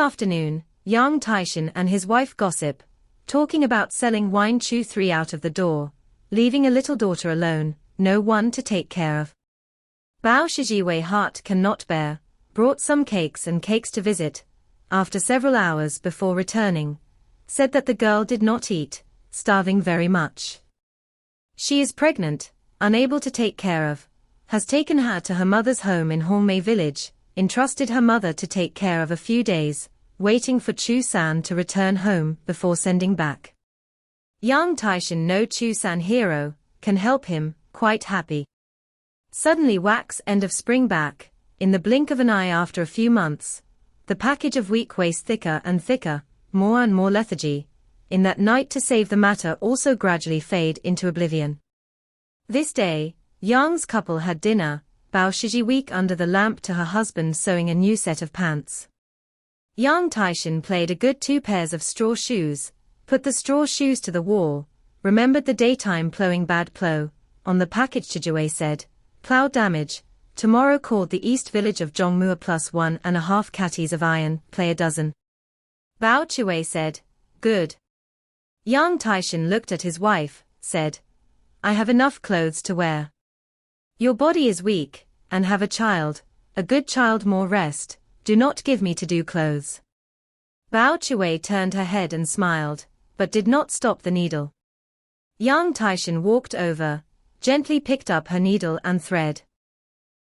afternoon, Yang Taishan and his wife gossip, talking about selling wine. Chu 3 out of the door, leaving a little daughter alone, no one to take care of. Bao Shijiwei heart cannot bear, brought some cakes to visit, after several hours before returning, said that the girl did not eat, starving very much. She is pregnant, unable to take care of, has taken her to her mother's home in Hongmei village, entrusted her mother to take care of a few days, waiting for Chu-san to return home before sending back. Yang Taishan no Chu-san hero, can help him, quite happy. Suddenly wax end of spring back, in the blink of an eye after a few months, the package of weak waste thicker and thicker, more and more lethargy, in that night to save the matter also gradually fade into oblivion. This day, Yang's couple had dinner, Bao Shiji weak under the lamp to her husband sewing a new set of pants. Yang Taishan played a good 2 pairs of straw shoes, put the straw shoes to the wall, remembered the daytime plowing bad plow, on the package Chijiwei said, plow damage, tomorrow called the east village of Zhongmua plus 1.5 catties of iron, play a dozen. Bao Chiwei said, good. Yang Taishan looked at his wife, said, I have enough clothes to wear. Your body is weak, and have a child, a good child more rest, do not give me to do clothes. Bao Chiwei turned her head and smiled, but did not stop the needle. Yang Taishan walked over, gently picked up her needle and thread.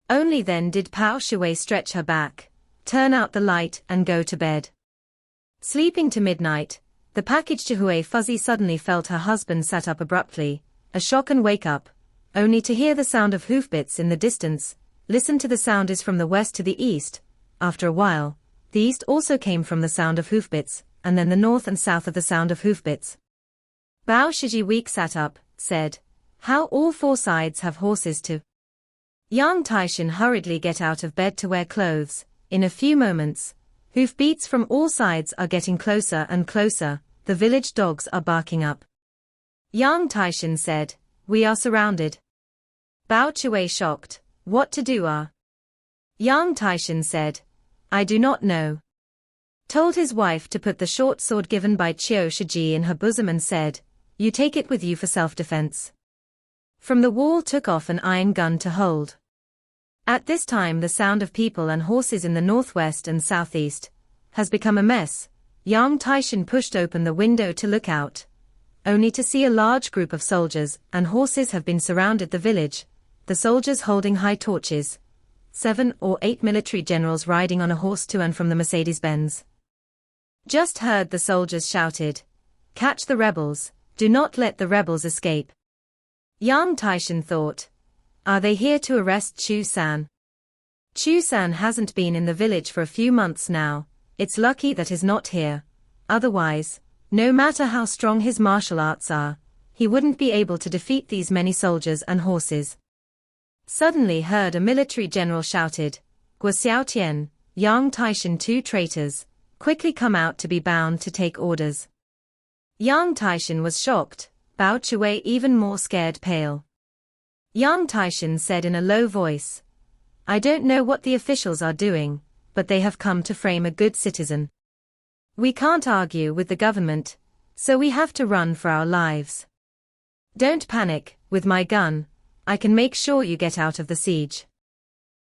Only then did Bao Chiwei stretch her back, turn out the light and go to bed. Sleeping to midnight, the package Chihuey Fuzzy suddenly felt her husband sat up abruptly, a shock and wake up, only to hear the sound of hoofbeats in the distance, listen to the sound is from the west to the east, after a while, the east also came from the sound of hoofbeats, and then the north and south of the sound of hoofbeats. Bao Shiji weak sat up, said, how all 4 sides have horses to. Yang Taishan hurriedly get out of bed to wear clothes, in a few moments, hoofbeats from all sides are getting closer and closer, the village dogs are barking up. Yang Taishan said, we are surrounded. Bao Chiwei shocked, what to do are? Yang Taishan said, I do not know. Told his wife to put the short sword given by Qiu Shiji in her bosom and said, you take it with you for self-defense. From the wall took off an iron gun to hold. At this time the sound of people and horses in the northwest and southeast has become a mess. Yang Taishan pushed open the window to look out, only to see a large group of soldiers and horses have been surrounded the village, the soldiers holding high torches, 7 or 8 military generals riding on a horse to and from the Mercedes-Benz. Just heard the soldiers shouted, catch the rebels, do not let the rebels escape. Yang Taishan thought, are they here to arrest Chu-san? Chu-san hasn't been in the village for a few months now, it's lucky that he's not here, otherwise, no matter how strong his martial arts are, he wouldn't be able to defeat these many soldiers and horses. Suddenly heard a military general shouted, Guo Xiaotian, Yang Taishan 2 traitors, quickly come out to be bound to take orders. Yang Taishan was shocked, Bao Chiwei even more scared pale. Yang Taishan said in a low voice, I don't know what the officials are doing, but they have come to frame a good citizen. We can't argue with the government, so we have to run for our lives. Don't panic, with my gun, I can make sure you get out of the siege.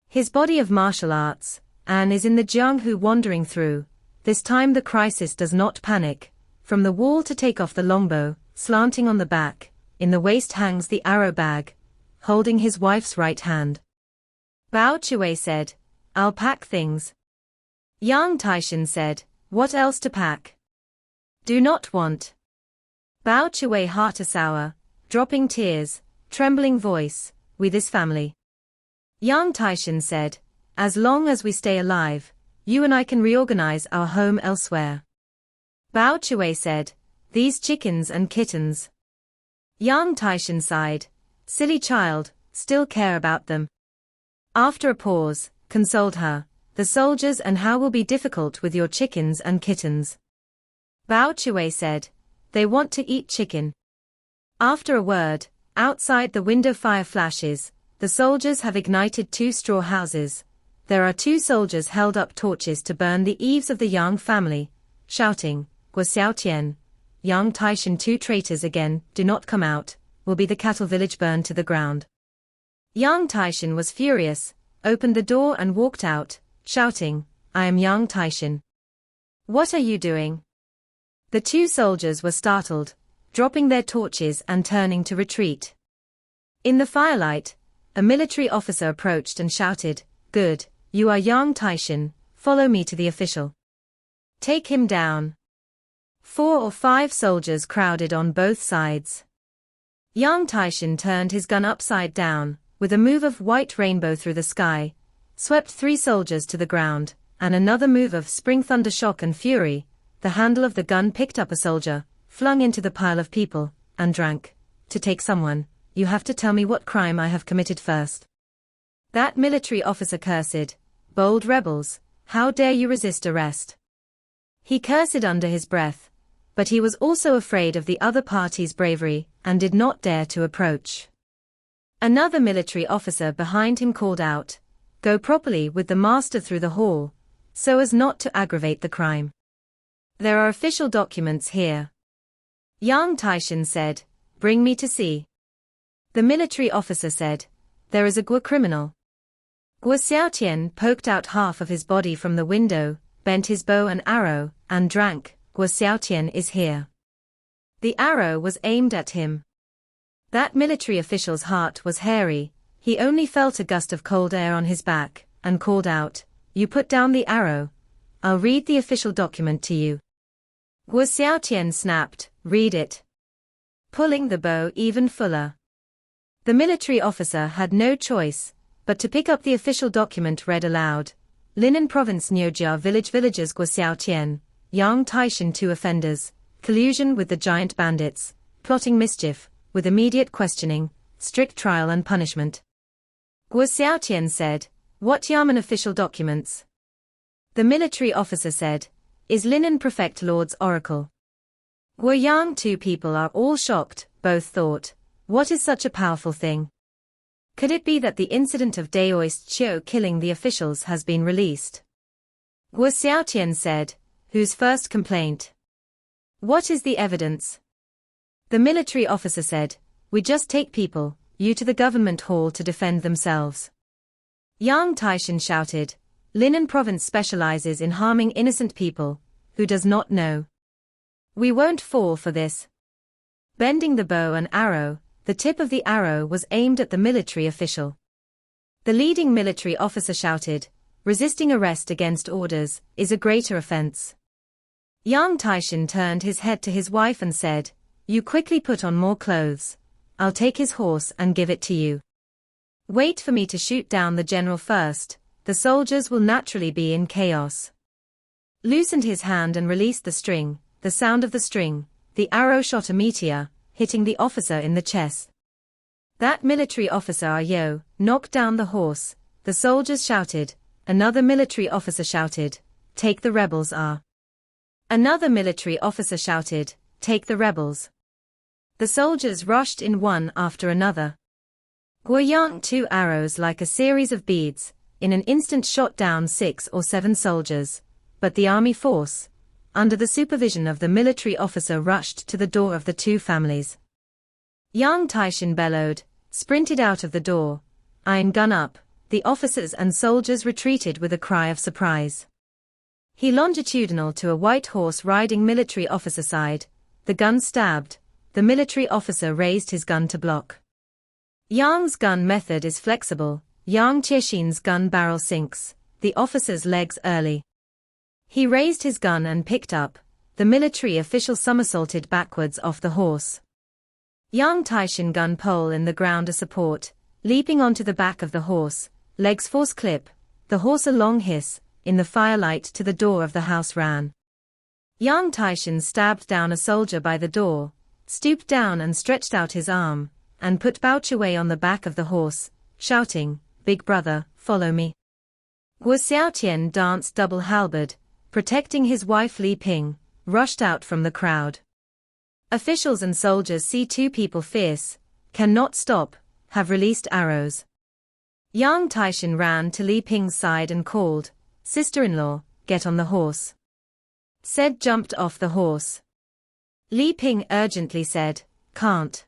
His body of martial arts, An is in the Jianghu wandering through, this time the crisis does not panic, from the wall to take off the longbow, slanting on the back, in the waist hangs the arrow bag, holding his wife's right hand. Bao Chiwei said, I'll pack things. Yang Taishan said, what else to pack? Do not want. Bao Chiwei heart a sour, dropping tears, trembling voice, with his family. Yang Taishan said, as long as we stay alive, you and I can reorganize our home elsewhere. Bao Chiwei said, these chickens and kittens. Yang Taishan sighed, silly child, still care about them. After a pause, consoled her, the soldiers and how will be difficult with your chickens and kittens. Bao Chiwei said, they want to eat chicken. After a word, outside the window fire flashes, the soldiers have ignited 2 straw houses, There are two soldiers held up torches to burn the eaves of the Yang family, shouting, Guo Xiaotian, Yang Taishan, two traitors again, do not come out, will be the cattle village burned to the ground. Yang Taishan was furious, opened the door and walked out, shouting, I am Yang Taishan. What are you doing? The two soldiers were startled, dropping their torches and turning to retreat. In the firelight, a military officer approached and shouted, Good, you are Yang Taishan, follow me to the official. Take him down. 4 or 5 soldiers crowded on both sides. Yang Taishan turned his gun upside down, with a move of white rainbow through the sky, swept 3 soldiers to the ground, and another move of spring thunder shock and fury, the handle of the gun picked up a soldier, flung into the pile of people, and drank. To take someone, you have to tell me what crime I have committed first. That military officer cursed, bold rebels, how dare you resist arrest? He cursed under his breath, but he was also afraid of the other party's bravery, and did not dare to approach. Another military officer behind him called out, Go properly with the master through the hall, so as not to aggravate the crime. There are official documents here. Yang Taishan said, Bring me to see. The military officer said, There is a Guo criminal. Guo Xiaotian poked out half of his body from the window, bent his bow and arrow, and drank. Guo Xiaotian is here. The arrow was aimed at him. That military official's heart was hairy, he only felt a gust of cold air on his back, and called out, You put down the arrow. I'll read the official document to you. Guo Xiaotian snapped, Read it. Pulling the bow even fuller. The military officer had no choice, but to pick up the official document read aloud. Linen Province Niujia Village Villagers Guo Xiaotian, Yang Taishan, 2 offenders, collusion with the giant bandits, plotting mischief, with immediate questioning, strict trial and punishment. Guo Xiaotian said, What Yamen official documents? The military officer said, Is Linen Prefect Lord's oracle. Guo Yang, 2 people are all shocked, both thought, What is such a powerful thing? Could it be that the incident of Daoist Chiu killing the officials has been released? Guo Xiaotian said, Whose first complaint? What is the evidence? The military officer said, We just take people, you to the government hall to defend themselves. Yang Taishan shouted, Linen Province specializes in harming innocent people, who does not know. We won't fall for this. Bending the bow and arrow, the tip of the arrow was aimed at the military official. The leading military officer shouted, Resisting arrest against orders is a greater offense. Yang Taishan turned his head to his wife and said, You quickly put on more clothes. I'll take his horse and give it to you. Wait for me to shoot down the general first, the soldiers will naturally be in chaos. Loosened his hand and released the string, the sound of the string, the arrow shot a meteor, hitting the officer in the chest. That military officer Ayo knocked down the horse, the soldiers shouted, another military officer shouted, Take the rebels are. Another military officer shouted, Take the rebels. The soldiers rushed in one after another. Guo Yang, 2 arrows like a series of beads, in an instant shot down 6 or 7 soldiers, but the army force, under the supervision of the military officer, rushed to the door of the 2 families. Yang Taishan bellowed, sprinted out of the door, iron gun up, the officers and soldiers retreated with a cry of surprise. He longitudinal to a white horse riding military officer side, the gun stabbed, the military officer raised his gun to block. Yang's gun method is flexible, Yang Qiexin's gun barrel sinks, the officer's legs early. He raised his gun and picked up, the military official somersaulted backwards off the horse. Yang Taishan gun pole in the ground a support, leaping onto the back of the horse, legs force clip, the horse a long hiss, in the firelight to the door of the house ran. Yang Taishan stabbed down a soldier by the door, stooped down and stretched out his arm, and put Bao Chiwei on the back of the horse, shouting, Big brother, follow me. Guo Xiaotian danced double halberd, protecting his wife Li Ping, rushed out from the crowd. Officials and soldiers see 2 people fierce, cannot stop, have released arrows. Yang Taishan ran to Li Ping's side and called, "Sister-in-law, get on the horse." Said jumped off the horse. Li Ping urgently said, "Can't."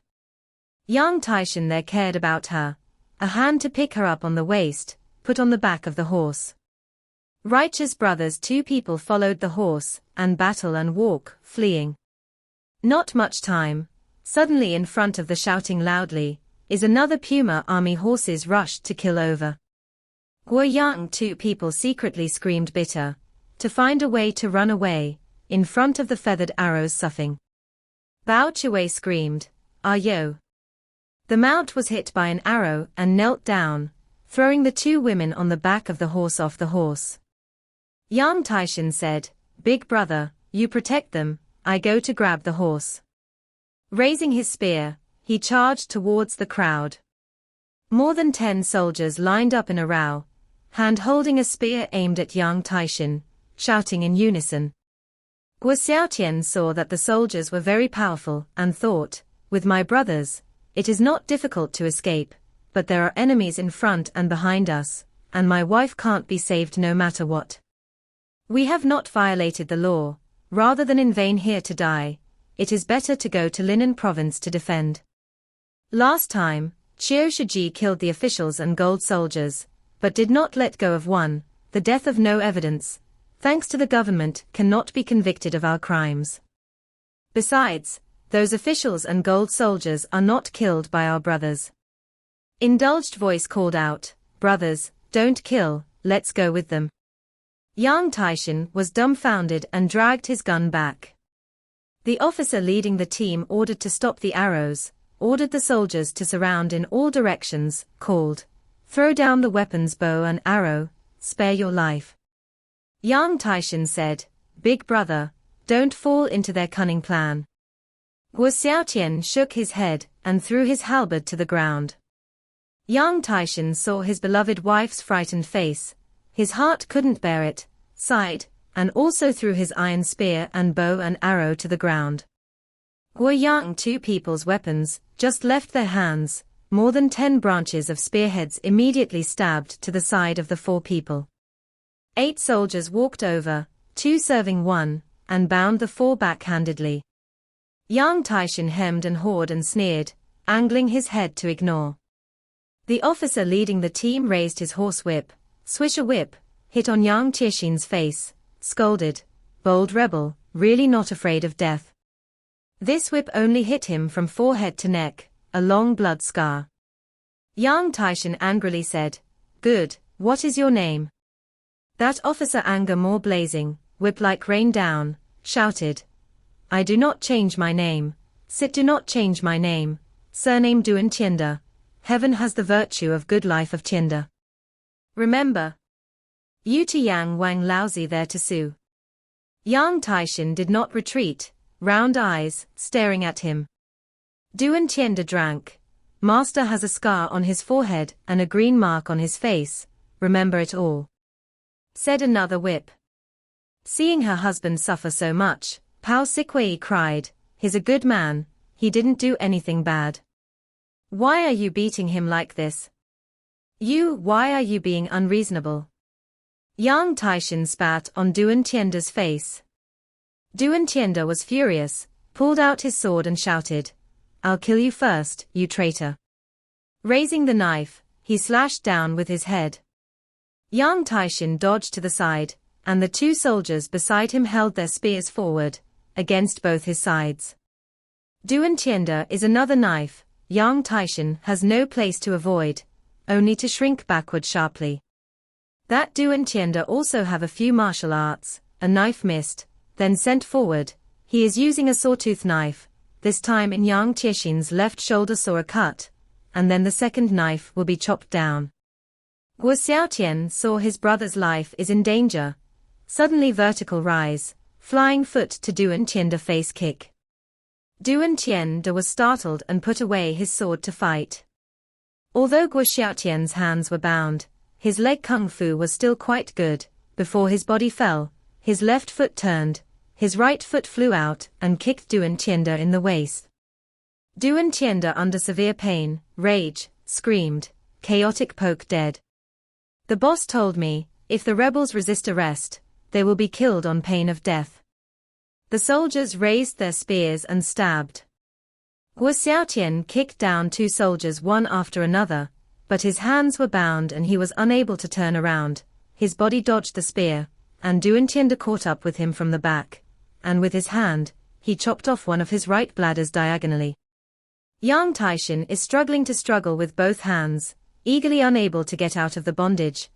Yang Taishan there cared about her, a hand to pick her up on the waist, put on the back of the horse. Righteous brothers, two people followed the horse, and battle and walk, fleeing. Not much time. Suddenly in front of the shouting loudly, is another Puma army horses rushed to kill over. Guo Yang, two people secretly screamed bitter, to find a way to run away, in front of the feathered arrows soughing. Bao Chiwei screamed, "Ah yo!" The mount was hit by an arrow and knelt down, throwing the two women on the back of the horse off the horse. Yang Taishan said, "Big brother, you protect them, I go to grab the horse." Raising his spear, he charged towards the crowd. More than 10 soldiers lined up in a row, hand holding a spear aimed at Yang Taishan, shouting in unison. Guo Xiaotian saw that the soldiers were very powerful and thought, "With my brothers, it is not difficult to escape, but there are enemies in front and behind us, and my wife can't be saved no matter what. We have not violated the law, rather than in vain here to die, it is better to go to Linen province to defend." Last time, Qiu Shiji killed the officials and gold soldiers, but did not let go of one, the death of no evidence, thanks to the government cannot be convicted of our crimes. Besides, those officials and gold soldiers are not killed by our brothers. Indulged voice called out, "Brothers, don't kill, let's go with them." Yang Taishan was dumbfounded and dragged his gun back. The officer leading the team ordered to stop the arrows, ordered the soldiers to surround in all directions, called, "Throw down the weapons, bow and arrow, spare your life." Yang Taishan said, "Big brother, don't fall into their cunning plan." Guo Xiaotian shook his head and threw his halberd to the ground. Yang Taishan saw his beloved wife's frightened face, his heart couldn't bear it, sighed, and also threw his iron spear and bow and arrow to the ground. Guo Yang, two people's weapons, just left their hands, more than 10 branches of spearheads immediately stabbed to the side of the 4 people. 8 soldiers walked over, 2 serving 1, and bound the 4 backhandedly. Yang Taishan hemmed and hawed and sneered, angling his head to ignore. The officer leading the team raised his horsewhip, swish a whip, hit on Yang Taishan's face, scolded, "Bold rebel, really not afraid of death." This whip only hit him from forehead to neck, a long blood scar. Yang Taishan angrily said, "Good, what is your name?" That officer, anger more blazing, whip like rain down, shouted, "I do not change my name, sit do not change my name, surname Duan Tianda, heaven has the virtue of good life of Tianda. Remember. Yu to Yang Wang Laozi there to sue." Yang Taishan did not retreat, round eyes, staring at him. Duan Tianda drank. "Master has a scar on his forehead and a green mark on his face, remember it all," said another whip. Seeing her husband suffer so much, Pao Sikwei cried, "He's a good man, he didn't do anything bad. Why are you beating him like this? Why are you being unreasonable?" Yang Taishan spat on Duan Tianda's face. Duan Tianda was furious, pulled out his sword and shouted, "I'll kill you first, you traitor." Raising the knife, he slashed down with his head. Yang Taishan dodged to the side, and the 2 soldiers beside him held their spears forward, against both his sides. Duan Tianda is another knife, Yang Taishan has no place to avoid, only to shrink backward sharply. That Duan Tianda also have a few martial arts, a knife missed, then sent forward, he is using a sawtooth knife, this time in Yang Taishan's left shoulder saw a cut, and then the second knife will be chopped down. Guo Xiaotian saw his brother's life is in danger, suddenly vertical rise, flying foot to Duan Tianda face kick. Duan Tianda was startled and put away his sword to fight. Although Guo Xiaotian's hands were bound, his leg kung fu was still quite good. Before his body fell, his left foot turned, his right foot flew out and kicked Duan Tianda in the waist. Duan Tianda, under severe pain, rage, screamed, chaotic poke dead. The boss told me, if the rebels resist arrest, they will be killed on pain of death. The soldiers raised their spears and stabbed. Guo Xiaotian kicked down 2 soldiers one after another, but his hands were bound and he was unable to turn around. His body dodged the spear, and Du Entienda caught up with him from the back, and with his hand, he chopped off one of his right bladders diagonally. Yang Taishan is struggling with both hands, eagerly unable to get out of the bondage.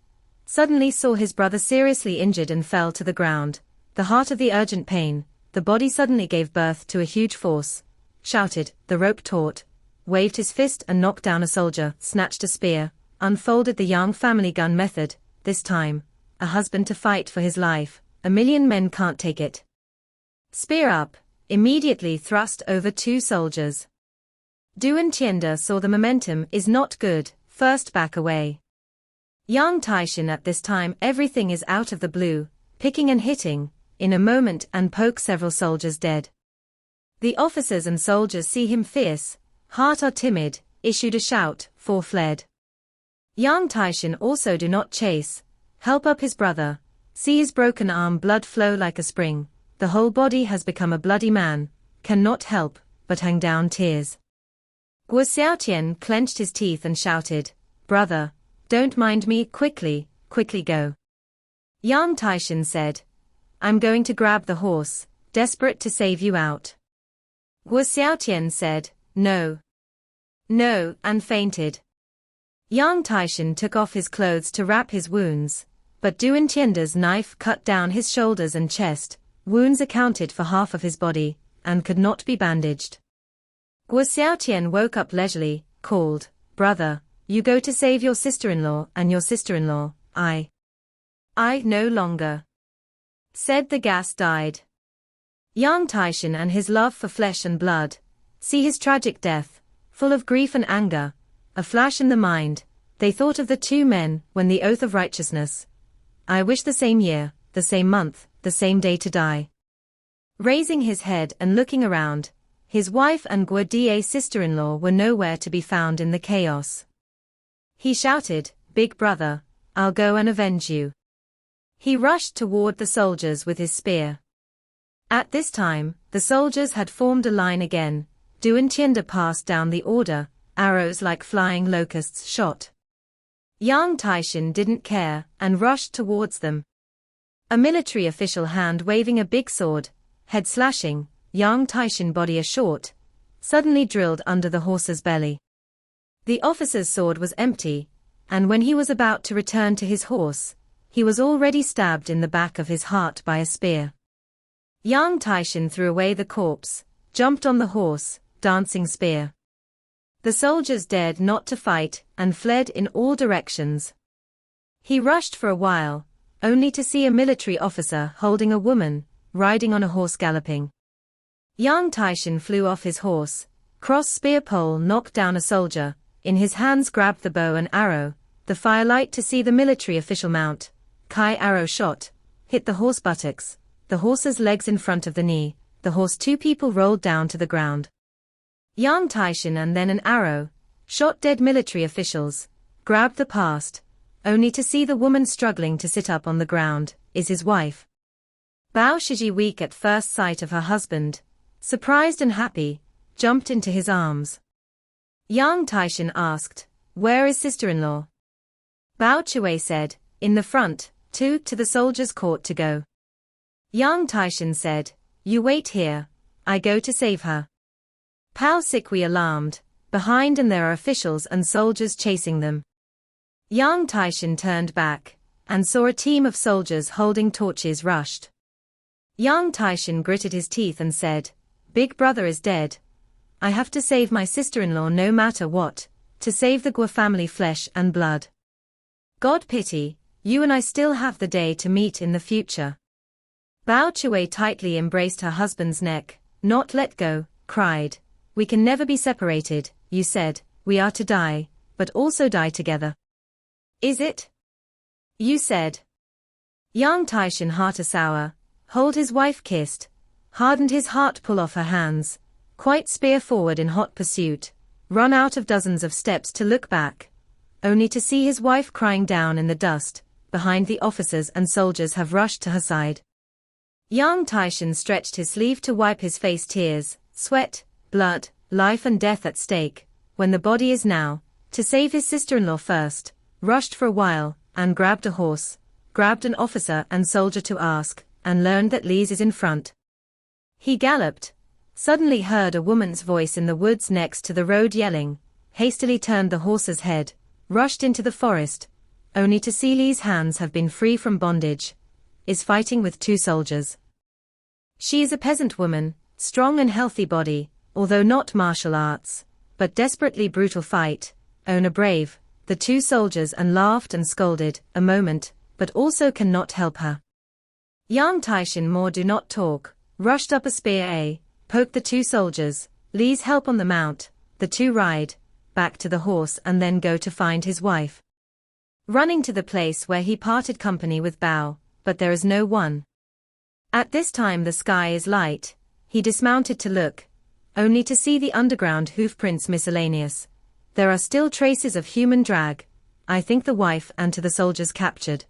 Suddenly saw his brother seriously injured and fell to the ground. The heart of the urgent pain, the body suddenly gave birth to a huge force. Shouted, the rope taut, waved his fist and knocked down a soldier, snatched a spear, unfolded the Yang family gun method, this time, a husband to fight for his life, 1,000,000 men can't take it. Spear up, immediately thrust over 2 soldiers. Du Entienda saw the momentum is not good, first back away. Yang Taishan at this time everything is out of the blue, picking and hitting, in a moment and poke several soldiers dead. The officers and soldiers see him fierce, heart are timid, issued a shout, 4 fled. Yang Taishan also do not chase, help up his brother, see his broken arm blood flow like a spring, the whole body has become a bloody man, cannot help, but hang down tears. Guo Xiaotian clenched his teeth and shouted, brother, don't mind me, quickly go. Yang Taishan said, I'm going to grab the horse, desperate to save you out. Guo Xiaotian said, no, and fainted. Yang Taishan took off his clothes to wrap his wounds, but Du Entienda's knife cut down his shoulders and chest, wounds accounted for half of his body, and could not be bandaged. Guo Xiaotian woke up leisurely, called, brother, you go to save your sister-in-law and your sister-in-law, I no longer. Said the gas died. Yang Taishan and his love for flesh and blood, see his tragic death, full of grief and anger, a flash in the mind, they thought of the 2 men when the oath of righteousness. I wish the same year, the same month, the same day to die. Raising his head and looking around, his wife and Guo Da's sister-in-law were nowhere to be found in the chaos. He shouted, big brother, I'll go and avenge you. He rushed toward the soldiers with his spear. At this time, the soldiers had formed a line again. Du Entienda passed down the order, arrows like flying locusts shot. Yang Taishan didn't care, and rushed towards them. A military official hand waving a big sword, head slashing, Yang Taishan body a short, suddenly drilled under the horse's belly. The officer's sword was empty, and when he was about to return to his horse, he was already stabbed in the back of his heart by a spear. Yang Taishan threw away the corpse, jumped on the horse, dancing spear. The soldiers dared not to fight, and fled in all directions. He rushed for a while, only to see a military officer holding a woman, riding on a horse galloping. Yang Taishan flew off his horse, crossed spear pole, knocked down a soldier, in his hands grabbed the bow and arrow, the firelight to see the military official mount, Kai arrow shot, hit the horse buttocks, the horse's legs in front of the knee, the horse 2 people rolled down to the ground. Yang Taishan and then an arrow, shot dead military officials, grabbed the past, only to see the woman struggling to sit up on the ground, is his wife. Bao Shiji, weak at first sight of her husband, surprised and happy, jumped into his arms. Yang Taishan asked, where is sister-in-law? Bao Chui said, in the front, to the soldiers' court to go. Yang Taishan said, you wait here, I go to save her. Pao Sikwi alarmed, behind and there are officials and soldiers chasing them. Yang Taishan turned back, and saw a team of soldiers holding torches rushed. Yang Taishan gritted his teeth and said, big brother is dead. I have to save my sister-in-law no matter what, to save the Guo family flesh and blood. God pity, you and I still have the day to meet in the future. Bao Chui tightly embraced her husband's neck, not let go, cried, we can never be separated, you said, we are to die, but also die together. Is it? You said. Yang Taishan heart a sour, hold his wife kissed, hardened his heart pull off her hands, quite spear forward in hot pursuit, run out of dozens of steps to look back, only to see his wife crying down in the dust. Behind, the officers and soldiers have rushed to her side. Yang Taishan stretched his sleeve to wipe his face. Tears, sweat, blood, life and death at stake, when the body is now, to save his sister-in-law first, rushed for a while, and grabbed a horse, grabbed an officer and soldier to ask, and learned that Li's is in front. He galloped, suddenly heard a woman's voice in the woods next to the road yelling, hastily turned the horse's head, rushed into the forest, only to see Li's hands have been free from bondage, is fighting with 2 soldiers. She is a peasant woman, strong and healthy body, although not martial arts, but desperately brutal fight, owner brave, the 2 soldiers, and laughed and scolded a moment, but also cannot help her. Yang Taishan more do not talk, rushed up a spear, poked the 2 soldiers, Li's help on the mount, the 2 ride, back to the horse and then go to find his wife. Running to the place where he parted company with Bao, but there is no one. At this time the sky is light, he dismounted to look, only to see the underground hoofprints miscellaneous. There are still traces of human drag, I think the wife, and to the soldiers captured.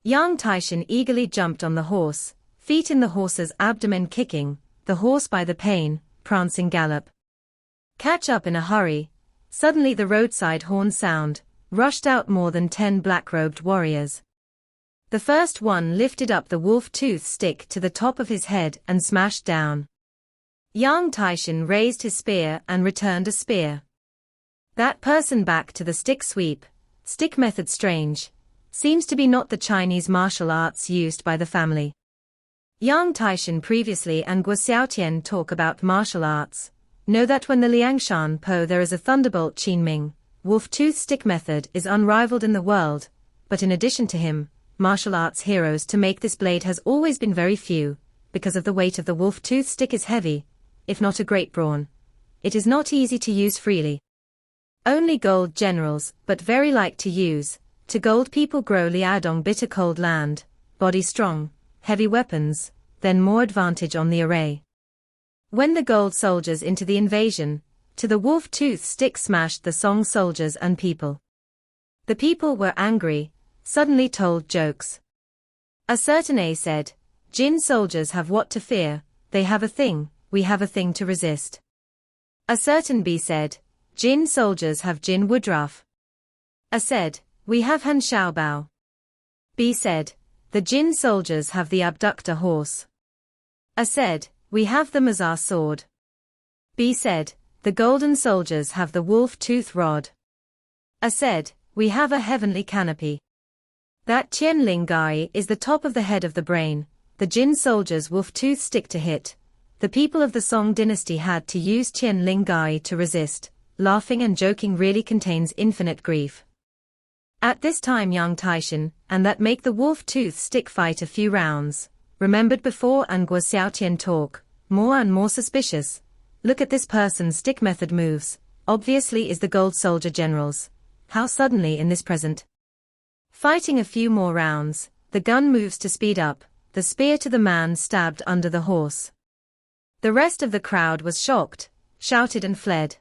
Yang Taishan eagerly jumped on the horse, feet in the horse's abdomen kicking, the horse by the pain, prancing gallop. Catch up in a hurry. Suddenly the roadside horn sound, rushed out more than 10 black-robed warriors. The first one lifted up the wolf-tooth stick to the top of his head and smashed down. Yang Taishan raised his spear and returned a spear. That person back to the stick sweep, stick method strange, seems to be not the Chinese martial arts used by the family. Yang Taishan previously and Guo Xiaotian talk about martial arts, know that when the Liangshan Po there is a thunderbolt Qinming, wolf-tooth stick method is unrivaled in the world, but in addition to him, martial arts heroes to make this blade has always been very few, because of the weight of the wolf-tooth stick is heavy, if not a great brawn. It is not easy to use freely. Only gold generals, but very like to use, to gold people grow Liaodong bitter cold land, body strong, heavy weapons, then more advantage on the array. When the gold soldiers into the invasion, to the wolf-tooth stick smashed the Song soldiers and people. The people were angry, suddenly told jokes. A certain A said, Jin soldiers have what to fear, they have a thing, we have a thing to resist. A certain B said, Jin soldiers have Jin woodruff. A said, we have Han Xiaobao. B said, the Jin soldiers have the abductor horse. A said, we have the Mazar sword. B said, the golden soldiers have the wolf-tooth rod. A said, we have a heavenly canopy. That Tian Ling Gai is the top of the head of the brain, the Jin soldiers' wolf-tooth stick to hit. The people of the Song Dynasty had to use Tian Ling Gai to resist. Laughing and joking really contains infinite grief. At this time Yang Taishan, and that make the wolf-tooth stick fight a few rounds, remembered before and Guo Xiaotian talk, more and more suspicious. Look at this person's stick method moves, obviously is the gold soldier generals. How suddenly in this present. Fighting a few more rounds, the gun moves to speed up, the spear to the man stabbed under the horse. The rest of the crowd was shocked, shouted and fled.